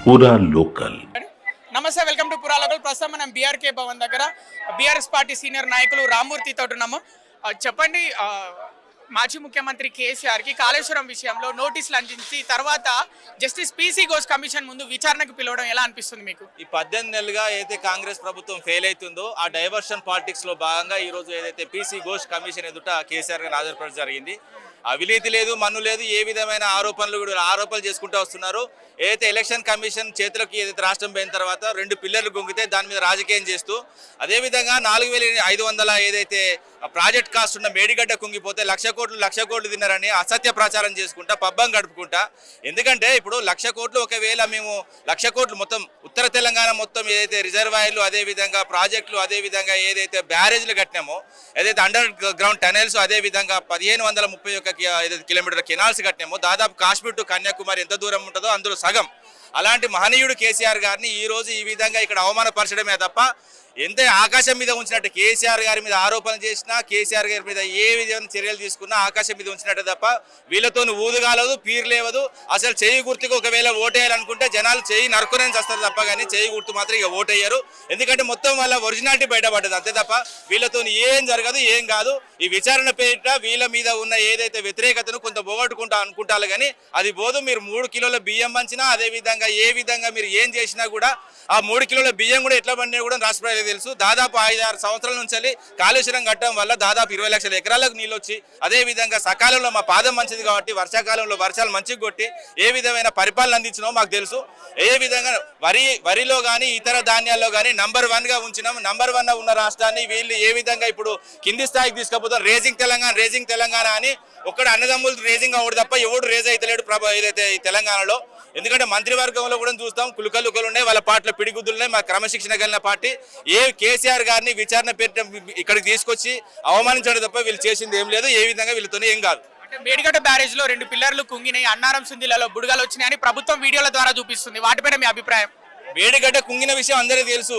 పూరా లోకల్. నమస్తే, welcome to పురా లోకల్. ప్రస్తుతం మనం బీఆర్కే భవన్ దగ్గర బీఆర్ఎస్ పార్టీ సీనియర్ నాయకులు రామ్మూర్తి తోటి ఉన్నాము. చెప్పండి, మాజీ ముఖ్యమంత్రి కేసీఆర్ కి కాళేశ్వరం విషయంలో నోటీసులు అందించి తర్వాత జస్టిస్ పీసీ ఘోష్ కమిషన్ ముందు విచారణకు పిలవడం ఎలా అనిపిస్తుంది మీకు? ఈ 18 నెలలుగా ఏదైతే కాంగ్రెస్ ప్రభుత్వం ఫెయిల్ అవుతుందో ఆ డైవర్షన్ పాలిటిక్స్ లో భాగంగా ఈ రోజు ఏదైతే పీసీ ఘోష్ కమిషన్ ఎదుట కేసీఆర్ గారిని హాజరుపరచడం జరిగింది. అవినీతి లేదు, మన్ను లేదు, ఏ విధమైన ఆరోపణలు చేసుకుంటూ వస్తున్నారు. ఏదైతే ఎలక్షన్ కమిషన్ చేతులకి ఏదైతే రాష్ట్రం పోయిన తర్వాత 2 పిల్లర్లు గుంగితే దాని మీద రాజకీయం చేస్తూ, అదేవిధంగా 4,500 ఏదైతే ప్రాజెక్ట్ కాస్ట్ ఉన్న మేడిగడ్డ కుంగిపోతే లక్ష కోట్లు తిన్నారని అసత్య ప్రచారం చేసుకుంటా పబ్బం గడుపుకుంటా. ఎందుకంటే ఇప్పుడు 1,00,000 కోట్లు ఒకవేళ మేము 1,00,000 కోట్లు మొత్తం ఉత్తర తెలంగాణ మొత్తం ఏదైతే రిజర్వాయర్లు, అదేవిధంగా ప్రాజెక్టులు, అదేవిధంగా ఏదైతే బ్యారేజ్లు కట్టినామో, ఏదైతే అండర్ గ్రౌండ్ టనెల్స్, అదేవిధంగా 1,531 ఏదైతే కిలోమీటర్ల కెనాల్స్ కట్టినామో, దాదాపు కాశ్మీర్ టు కన్యాకుమారి ఎంత దూరం ఉంటుందో అందులో సగం. అలాంటి మహనీయుడు కేసీఆర్ గారిని ఈ రోజు ఈ విధంగా ఇక్కడ అవమానపరచడమే తప్ప ఎంత ఆకాశం మీద ఉంచినట్టు కేసీఆర్ గారి మీద ఆరోపణలు చేసినా, కేసీఆర్ గారి మీద ఏ విధమైన చర్యలు తీసుకున్నా ఆకాశం మీద ఉంచినట్టు తప్ప వీళ్ళతో ఊదుగాలదు, పీర్లేవదు. అసలు చేయి గుర్తుకు ఒకవేళ ఓటేయాలనుకుంటే జనాలు చేయి నరుకునే చేస్తారు తప్ప కానీ చేయి గుర్తు మాత్రం ఇక ఓటేయరు. ఎందుకంటే మొత్తం వాళ్ళ ఒరిజినాలిటీ బయటపడ్డది అంతే తప్ప వీళ్ళతో ఏం జరగదు, ఏం కాదు. ఈ విచారణ పేరిట వీళ్ళ మీద ఉన్న ఏదైతే వ్యతిరేకతను కొంత పోగొట్టుకుంటా అనుకుంటారు కానీ అది పోదు. మీరు 3 కిలోల బియ్యం పంచినా, అదేవిధంగా ఏ విధంగా మీరు ఏం చేసినా కూడా ఆ 3 కిలోల బియ్యం కూడా ఎట్లా పండినా కూడా రాష్ట్ర తెలుసు. దాదాపు 5-6 సంవత్సరాల నుంచి కాళేశ్వరం కట్టడం వల్ల దాదాపు 20 లక్షల ఎకరాలకు నీళ్ళు వచ్చి, అదేవిధంగా సకాలంలో మా పాదం మంచిది కాబట్టి వర్షాకాలంలో వర్షాలు మంచిగా కొట్టి ఏ విధమైన పరిపాలన అందించినో మాకు తెలుసు. ఏ విధంగా వరిలో కానీ ఇతర ధాన్యాల్లో కానీ నంబర్ 1గా ఉంచినాం. నంబర్ 1 ఉన్న రాష్ట్రాన్ని వీళ్ళు ఏ విధంగా ఇప్పుడు కింది స్థాయికి తీసుకుపోతారు. రేజింగ్ తెలంగాణ అని ఒక్కడ అన్నదమ్ములు రేజింగ్ అవ్వడు తప్ప ఎవడు రేజ్ అయితలేడు ఏదైతే ఈ తెలంగాణలో. ఎందుకంటే మంత్రివర్గంలో కూడా చూస్తాం కులుకలు ఉన్నాయి, వాళ్ళ పార్టీలో పిడిగుద్దులున్నాయి. మా క్రమశిక్షణ కలిగిన పార్టీ కేసీఆర్ గారిని విచారణ పేరు ఇక్కడికి తీసుకొచ్చి అవమానించడం తప్ప వీళ్ళు చేసింది ఏం లేదు. ఏ విధంగా వీళ్ళతోనే ఏం కాదు. మేడిగడ్డ బ్యారేజ్ లో 2 పిల్లర్లు కుంగినాయి, అన్నారం సుందిలలో బుడగలు వచ్చినాయని ప్రభుత్వం వీడియోల ద్వారా చూపిస్తుంది. వాటిపైన మీ అభిప్రాయం? మేడిగడ్డ కుంగిన విషయం అందరికీ తెలుసు.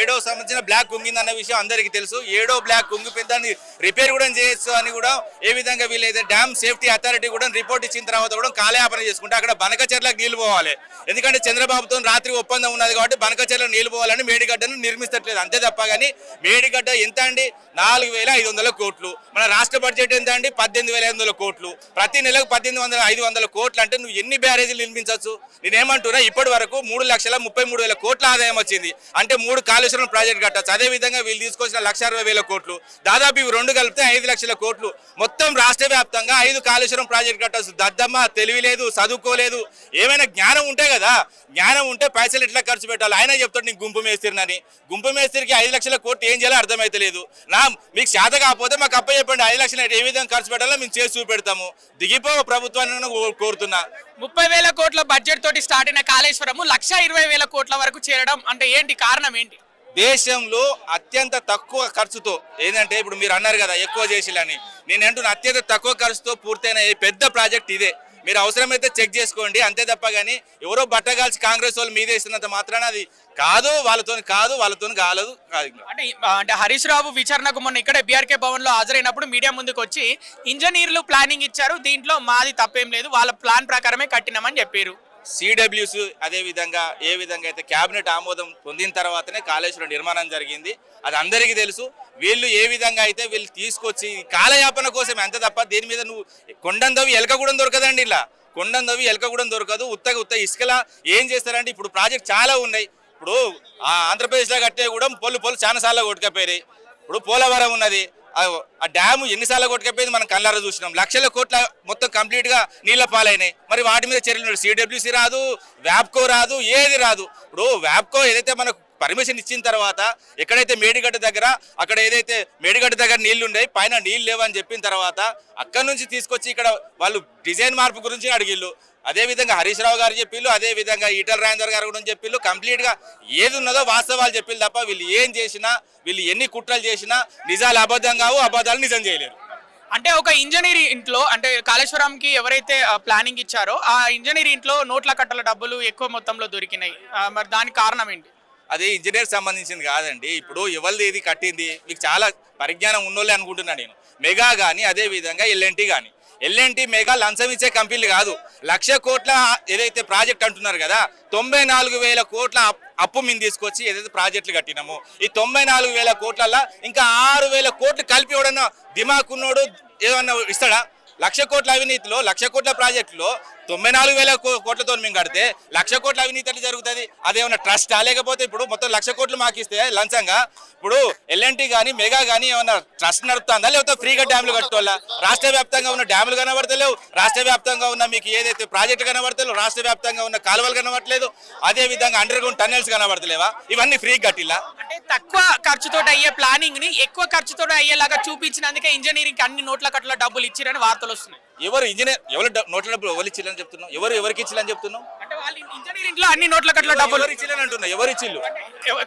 ఏడో సంబంధించిన బ్లాక్ కుంగిందన్న విషయం అందరికీ తెలుసు. 7వ బ్లాక్ కుంగిపోయింది, దాన్ని రిపేర్ కూడా చేయొచ్చు అని కూడా ఏ విధంగా వీళ్ళైతే డ్యామ్ సేఫ్టీ అథారిటీ కూడా రిపోర్ట్ ఇచ్చిన తర్వాత కూడా కాలయాపన చేసుకుంటే అక్కడ బనకచెర్లకు నీళ్లు పోవాలి. ఎందుకంటే చంద్రబాబుతో రాత్రి ఒప్పందం ఉన్నది కాబట్టి బనకచెర్లకు నీళ్లు పోవాలని మేడిగడ్డను నిర్మిస్తట్లేదు అంతే తప్ప. కానీ మేడిగడ్డ ఎంత అండి? 4,500 కోట్లు. మన రాష్ట్ర బడ్జెట్ ఎంత అండి? 18,500 కోట్లు. ప్రతి నెలకు 1,800-500 కోట్లు అంటే నువ్వు ఎన్ని బ్యారేజీలు నిర్మించవచ్చు? నేనేమంటున్నా, ఇప్పటి వరకు 3,33,000 కోట్ల ఆదాయం వచ్చింది. అంటే 3 కాళేశ్వరం ప్రాజెక్ట్ కట్టచ్చు. అదేవిధంగా వీళ్ళు తీసుకొచ్చిన 1,60,000 కోట్లు, దాదాపు ఇవి 2 కలిపితే 5 లక్షల కోట్లు. మొత్తం రాష్ట్ర వ్యాప్తంగా 5 కాళేశ్వరం ప్రాజెక్ట్ కట్టచ్చు. దద్దమ్మ తెలివి లేదు, చదువుకోలేదు. ఏమైనా జ్ఞానం ఉంటే కదా, జ్ఞానం ఉంటే పైసలు ఎట్లా ఖర్చు పెట్టాలి. ఆయన చెప్తాడు నీకు గుంపు మేస్త్రినని. గుంపు మేస్త్రికి 5 లక్షల కోట్లు ఏం చేయాలో అర్థమైతలేదు. మీకు శాత కాకపోతే మాకు అప్ప చెప్పండి, 5 లక్షలు ఏ విధంగా ఖర్చు పెట్టాలో మేము చేసి చూపెడతాము. దిగిపో ప్రభుత్వాన్ని కోరుతున్నా. 30,000 కోట్ల బడ్జెట్ తోటి స్టార్ట్ అయిన కాళేశ్వరం 1,20,000 కోట్ల వరకు చేరడం అంటే ఏంటి కారణం ఏంటి? దేశంలో అత్యంత తక్కువ ఖర్చుతో ఏంటంటే ఇప్పుడు మీరు అన్నారు కదా ఎక్కువ చేసిలని, నేను అంటున్నా అత్యంత తక్కువ ఖర్చుతో పూర్తయిన పెద్ద ప్రాజెక్ట్ ఇదే. మీరు అవసరమైతే చెక్ చేసుకోండి అంతే తప్ప. కానీ ఎవరో బట్టగాల్చి కాంగ్రెస్ వాళ్ళు మీద ఇస్తున్నంత మాత్రాన అది కాదు, వాళ్ళతో కాలదు. అంటే హరీష్ రావు విచారణకు మొన్న ఇక్కడే బీఆర్కే భవన్ లో హాజరైనప్పుడు మీడియా ముందుకు వచ్చి ఇంజనీర్లు ప్లానింగ్ ఇచ్చారు, దీంట్లో మాది తప్పేం లేదు, వాళ్ళ ప్లాన్ ప్రకారమే కట్టినామని చెప్పారు. CWS అదే విధంగా ఏ విధంగా అయితే కేబినెట్ ఆమోదం పొందిన తర్వాతనే కాళేశ్వరం నిర్మాణం జరిగింది. అది అందరికీ తెలుసు. వీళ్ళు ఏ విధంగా అయితే వీళ్ళు తీసుకొచ్చి కాలయాపన కోసం అంతే తప్ప దీని మీద నువ్వు కొండందవి ఎలక కూడా దొరకదండి. ఇలా కొండందవి ఎలక కూడా దొరకదు. ఉత్త ఇసుకలా ఏం చేస్తారంటే ఇప్పుడు ప్రాజెక్ట్ చాలా ఉన్నాయి. ఇప్పుడు ఆంధ్రప్రదేశ్లో కట్టే కూడా పొల్లు చాలా సార్లు కొట్టుకపోయాయి. ఇప్పుడు పోలవరం ఉన్నది, ఆ డ్యాము ఎన్నిసార్లు కొట్టుకపోయింది మనం కళ్ళారా చూసినాం. లక్షల కోట్ల మొత్తం కంప్లీట్ గా నీళ్ల పాలైనాయి. మరి వాటి మీద చర్యలు CWC రాదు, వ్యాప్కో రాదు, ఏది రాదు. ఇప్పుడు వ్యాప్కో ఏదైతే మనకు పర్మిషన్ ఇచ్చిన తర్వాత ఎక్కడైతే మేడిగడ్డ దగ్గర అక్కడ ఏదైతే మేడిగడ్డ దగ్గర నీళ్లు ఉన్నాయి, పైన నీళ్ళు లేవని చెప్పిన తర్వాత అక్కడ నుంచి తీసుకొచ్చి ఇక్కడ వాళ్ళు డిజైన్ మార్పు గురించి అడిగిళ్ళు. అదేవిధంగా హరీష్ రావు గారు చెప్పిళ్ళు, అదేవిధంగా ఈటల రాజేందర్ గారు కూడా చెప్పిళ్ళు. కంప్లీట్గా ఏది ఉన్నదో వాస్తవాలు చెప్పిళ్ళు తప్ప వీళ్ళు ఏం చేసినా, వీళ్ళు ఎన్ని కుట్రలు చేసినా నిజాలు అబద్ధం కావు, అబద్ధాలు నిజం చేయలేరు. అంటే ఒక ఇంజనీర్ ఇంట్లో అంటే కాళేశ్వరంకి ఎవరైతే ప్లానింగ్ ఇచ్చారో ఆ ఇంజనీర్ ఇంట్లో నోట్ల కట్టల డబ్బులు ఎక్కువ మొత్తంలో దొరికినాయి. మరి దానికి కారణం ఏంటి? అది ఇంజనీర్ సంబంధించింది కాదండి. ఇప్పుడు ఎవరిది ఇది కట్టింది మీకు చాలా పరిజ్ఞానం ఉన్నోళ్ళే అనుకుంటున్నా నేను. మెగా కానీ అదేవిధంగా L&T కానీ ఎల్ఎన్టీ మెగా లంచం ఇచ్చే కంపెనీలు కాదు. 1,00,000 కోట్ల ఏదైతే ప్రాజెక్ట్ అంటున్నారు కదా, 94,000 కోట్ల అప్పు మేము తీసుకొచ్చి ఏదైతే ప్రాజెక్టులు కట్టినామో ఈ 94,000 కోట్లల్లో ఇంకా 6,000 కోట్లు కలిపి ఎవడన్నా దిమాకున్నోడు ఏమన్నా ఇస్తాడా? 1,00,000 కోట్ల అవినీతిలో 1,00,000 కోట్ల ప్రాజెక్టులో 94,000 కోట్లతో మేము కడితే 1,00,000 కోట్ల అవినీతి ఎట్లా జరుగుతుంది? అదేమన్నా ట్రస్టా? లేకపోతే ఇప్పుడు మొత్తం 1,00,000 కోట్లు మాకు ఇస్తే లంచంగా ఇప్పుడు ఎల్ఎన్టీ కానీ మెగా కానీ ఏమన్నా ట్రస్ట్ నడుపుతుందా, లేకపోతే ఫ్రీగా డ్యాములు కట్టుకోవాలా? రాష్ట్ర వ్యాప్తంగా ఉన్న డ్యాములు కనబడతలేవు, రాష్ట్ర వ్యాప్తంగా ఉన్న మీకు ఏదైతే ప్రాజెక్టు కనబడతలేవు, రాష్ట్ర వ్యాప్తంగా ఉన్న కాలువలు కనబడట్లేదు, అదే విధంగా అండర్ గ్రౌండ్ టన్నెల్స్ కనబడతలేవా? ఇవన్నీ ఫ్రీ కట్టిలా? అంటే తక్కువ ఖర్చుతో అయ్యే ప్లానింగ్ ని ఎక్కువ ఖర్చుతో అయ్యేలాగా చూపించినందుకే ఇంజనీరింగ్ అన్ని నోట్ల కట్ల డబ్బులు ఇచ్చిరని వార్తలు వస్తున్నాయి. ఎవరు ఇంజనీర్ ఎవరు నోట్ల డబ్బులు ఎవరు ఇచ్చిల్లని చెప్తున్నావు? ఎవరికి ఇచ్చిల్లని చెప్తున్నావు? అంటే వాళ్ళు ఇంజనీరింగ్ లో అన్ని నోట్ల కట్ల డబ్బులు ఎవరు ఇచ్చిల్లని అంటున్నా? ఎవరు ఇచ్చిల్లు?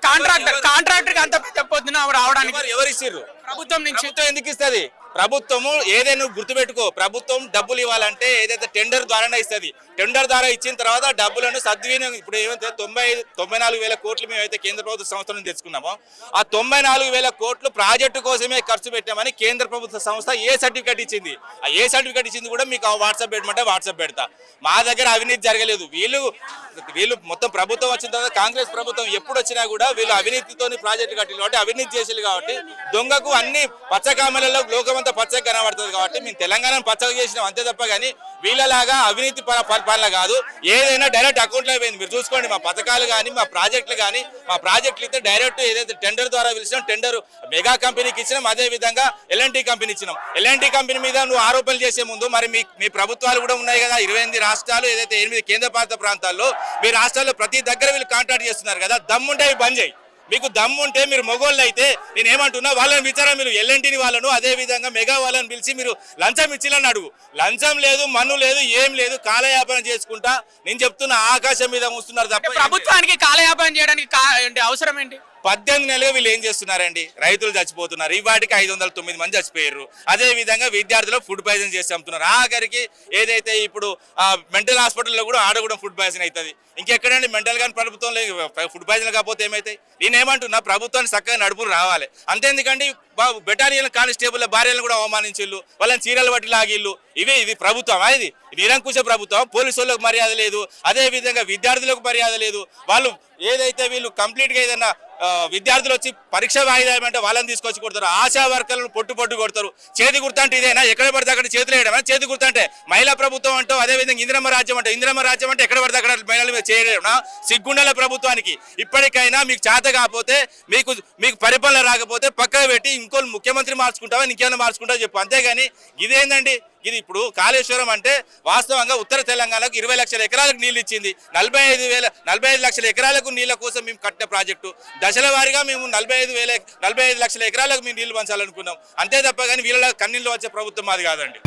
కాంట్రాక్టర్ అంత పెద్ద పొద్దున రావడానికి ఎవరు ఇచ్చిర్రు? ప్రభుత్వం నుంచి. ప్రభుత్వం ఎందుకు ఇస్తుంది? ప్రభుత్వము ఏదైనా గుర్తుపెట్టుకో, ప్రభుత్వం డబ్బులు ఇవ్వాలంటే ఏదైతే టెండర్ ద్వారానే ఇస్తుంది. టెండర్ ద్వారా ఇచ్చిన తర్వాత డబ్బులను సద్వినియోగం ఇప్పుడు ఏమైతే 94,000 కోట్లు మేమైతే కేంద్ర ప్రభుత్వ సంస్థ నుంచి తెచ్చుకున్నామో ఆ 94,000 కోట్లు ప్రాజెక్టు కోసమే ఖర్చు పెట్టామని కేంద్ర ప్రభుత్వ సంస్థ ఏ సర్టిఫికేట్ ఇచ్చింది? ఆ ఏ సర్టిఫికేట్ ఇచ్చింది కూడా మీకు వాట్సాప్ పెట్టమంటే వాట్సాప్ పెడతా. మా దగ్గర అవినీతి జరగలేదు. వీళ్ళు మొత్తం ప్రభుత్వం వచ్చిన తర్వాత కాంగ్రెస్ ప్రభుత్వం ఎప్పుడు వచ్చినా కూడా వీళ్ళు అవినీతితోని ప్రాజెక్టు కట్టిలు కాబట్టి అవినీతి చేసేది కాబట్టి దొంగకు అన్ని పచ్చకామలలో లోకమంతా పచ్చగా కనబడుతుంది కాబట్టి మేము తెలంగాణను పచ్చగా చేసినాం అంతే తప్ప కానీ వీళ్ళలాగా అవినీతి పరిపాలన కాదు. ఏదైనా డైరెక్ట్ అకౌంట్లో పోయింది. మీరు చూసుకోండి, మా పథకాలు కానీ మా ప్రాజెక్టులు కానీ మా ప్రాజెక్టులు అయితే డైరెక్ట్ ఏదైతే టెండర్ ద్వారా పిలిచినాం, టెండర్ మెగా కంపెనీకి ఇచ్చినాం, అదే విధంగా ఎల్ఎన్టీ కంపెనీ ఇచ్చినాం. ఎల్ఎన్టీ కంపెనీ మీద నువ్వు ఆరోపణలు చేసే ముందు మరి మీ ప్రభుత్వాలు కూడా ఉన్నాయి కదా, 28 రాష్ట్రాలు ఏదైతే 8 కేంద్రపాలిత ప్రాంతాల్లో మీ రాష్ట్రాల్లో ప్రతి దగ్గర వీళ్ళు కాంట్రాక్ట్ చేస్తున్నారు కదా, దమ్ముంటే అవి బంద్ చేయి. మీకు దమ్ముంటే మీరు మొగోళ్ళు అయితే నేను ఏమంటున్నా వాళ్ళని విచారా, మీరు ఎల్ఎన్టీని వాళ్ళను అదే విధంగా మెగా వాళ్ళని పిలిచి మీరు లంచం ఇచ్చిలని అడుగు. లంచం లేదు, మన్ను లేదు, ఏం లేదు, కాలయాపన చేసుకుంటా నేను చెప్తున్నా ఆకాశం మీద మూస్తున్నారు తప్ప ప్రభుత్వానికి కాలయాపన చేయడానికి అవసరం ఏంటి? 18 నెలలుగా వీళ్ళు ఏం చేస్తున్నారండి? రైతులు చచ్చిపోతున్నారు. ఈ వాటికి 509 మంది చచ్చిపోయారు. అదే విధంగా విద్యార్థులు ఫుడ్ పాయిజన్ చేసి అమ్ముతున్నారు. ఆఖరికి ఏదైతే ఇప్పుడు మెంటల్ హాస్పిటల్లో కూడా ఆడ కూడా ఫుడ్ పాయిజన్ అవుతుంది. ఇంకెక్కడండి మెంటల్ కానీ ప్రభుత్వంలో ఫుడ్ పాయిజన్ కాకపోతే ఏమైతాయి? నేనేమంటున్నా ప్రభుత్వాన్ని చక్కగా నడుపులు రావాలి. అంతేందుకండి బెటాలియన్ కానిస్టేబుల్ భార్యలను కూడా అవమానించిళ్ళు, వాళ్ళని చీరలు బట్టి లాగిళ్ళు. ఇది ప్రభుత్వం? ఇది నిరంకుశ ప్రభుత్వం. పోలీసు వాళ్ళకు మర్యాద లేదు, అదే విధంగా విద్యార్థులకు మర్యాద లేదు. వాళ్ళు ఏదైతే వీళ్ళు కంప్లీట్గా ఏదైనా విద్యార్థులు వచ్చి పరీక్ష వాయిదా అంటే వాళ్ళని తీసుకొచ్చి కొడతారు. ఆశా వర్కర్లను పొట్టు కొడతారు. చేతి గుర్తంటే ఇదేనా? ఎక్కడ పడితే అక్కడ చేతులు వేయడమా? చేతి గుర్తంటే మహిళా ప్రభుత్వం అంటూ అదే విధంగా ఇందిరమ్మ రాజ్యం అంటే ఎక్కడ పడితే అక్కడ మహిళల మీద చేయడమా? సిగ్గుండాల ప్రభుత్వానికి. ఇప్పటికైనా మీకు చేత కాకపోతే మీకు పరిపాలన రాకపోతే పక్కన పెట్టి ఇంకో ముఖ్యమంత్రి మార్చుకుంటావా, ఇంకేమైనా మార్చుకుంటావా చెప్పు. అంతేగాని ఇదేందండి? ఇది ఇప్పుడు కాళేశ్వరం అంటే వాస్తవంగా ఉత్తర తెలంగాణకు 20 లక్షల ఎకరాలకు నీళ్ళు ఇచ్చింది. 45 లక్షల ఎకరాలకు నీళ్ళ కోసం మేము కట్టిన ప్రాజెక్టు. దశల వారీగా మేము 45 లక్షల ఎకరాలకు మేము నీళ్లు పంచాలనుకున్నాం. అంతే తప్ప కానీ వీళ్ళ కన్నీళ్ళు వచ్చే ప్రభుత్వం మాది కాదండి.